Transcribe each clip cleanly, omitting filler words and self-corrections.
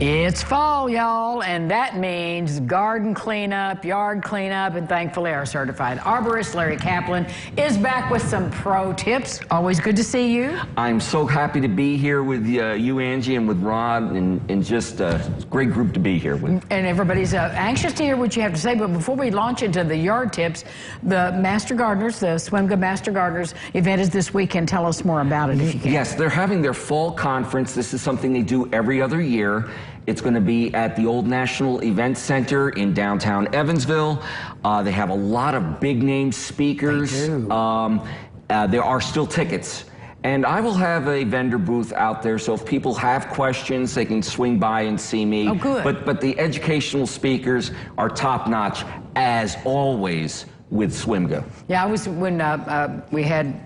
It's fall, y'all, and that means garden cleanup, yard cleanup, and thankfully our certified arborist, Larry Kaplan, is back with some pro tips. Always good to see you. I'm so happy to be here with you, Angie, and with Rod, and just a great group to be here with. And everybody's anxious to hear what you have to say, but before we launch into the yard tips, the Master Gardeners, the SWMGA Master Gardeners event is this weekend. Tell us more about it if you can. Yes, they're having their fall conference. This is something they do every other year. It's going to be at the Old National Event Center in downtown Evansville. They have a lot of big-name speakers. They do. There are still tickets. And I will have a vendor booth out there, so if people have questions, they can swing by and see me. Oh, good. But the educational speakers are top-notch, as always, with SWMGA. Yeah, I was, when we had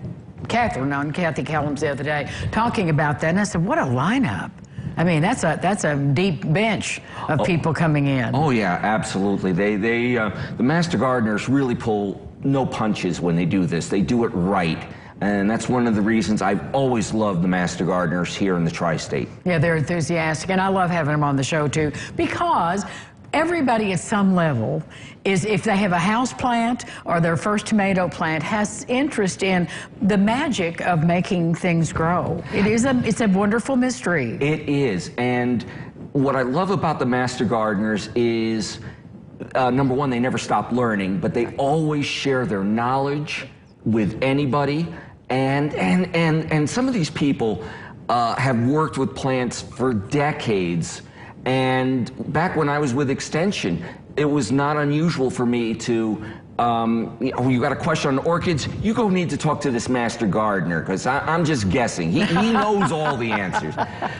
Catherine on, Kathy Callums, the other day, talking about that, and I said, what a lineup. I mean, that's a deep bench of people coming in. Oh yeah, absolutely. The Master Gardeners really pull no punches when they do this. They do it right. And that's one of the reasons I've always loved the Master Gardeners here in the Tri-State. Yeah, they're enthusiastic, and I love having them on the show too, because everybody at some level is, if they have a house plant or their first tomato plant, has interest in the magic of making things grow. It's a wonderful mystery. It is, and what I love about the Master Gardeners is, number one, they never stop learning, but they always share their knowledge with anybody, and some of these people have worked with plants for decades. And back when I was with Extension, it was not unusual for me to, you got a question on orchids, you go need to talk to this Master Gardener, because I'm just guessing. He knows all the answers.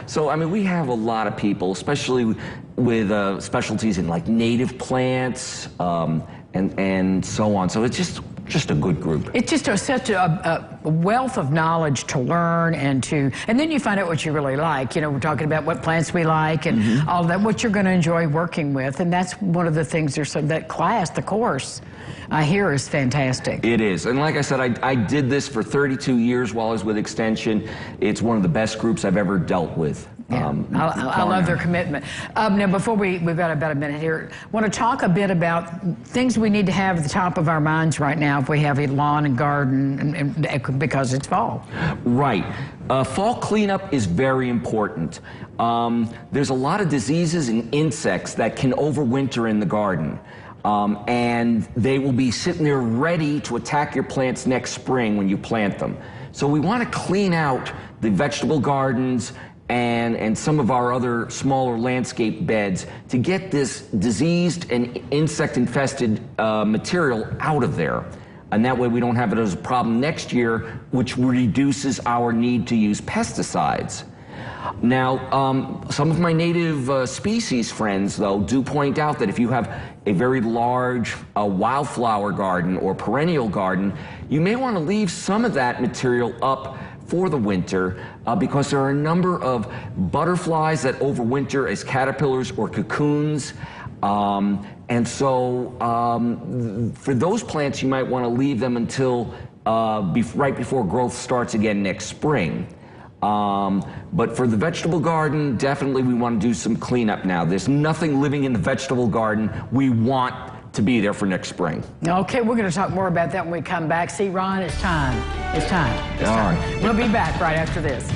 So, I mean, we have a lot of people, especially with specialties in like native plants and so on. So it's just a good group. It's just such a wealth of knowledge to learn, and then you find out what you really like. You know, we're talking about what plants we like and all that, what you're going to enjoy working with, and that's one of the things. That class, the course, I hear is fantastic. It is, and like I said, I did this for 32 years while I was with Extension. It's one of the best groups I've ever dealt with. Yeah, I love their commitment. Now, before we've got about a minute here, want to talk a bit about things we need to have at the top of our minds right now if we have a lawn and garden, because it's fall. Right. Fall cleanup is very important. There's a lot of diseases and insects that can overwinter in the garden. And they will be sitting there ready to attack your plants next spring when you plant them. So we want to clean out the vegetable gardens and some of our other smaller landscape beds to get this diseased and insect-infested material out of there. And that way we don't have it as a problem next year, which reduces our need to use pesticides. Now, some of my native species friends, though, do point out that if you have a very large wildflower garden or perennial garden, you may want to leave some of that material up for the winter because there are a number of butterflies that overwinter as caterpillars or cocoons. And so for those plants, you might want to leave them until right before growth starts again next spring. But for the vegetable garden, definitely we want to do some cleanup now. There's nothing living in the vegetable garden we want to be there for next spring. Okay, we're going to talk more about that when we come back. See, Ron, it's time. It's time. It's time. We'll be back right after this.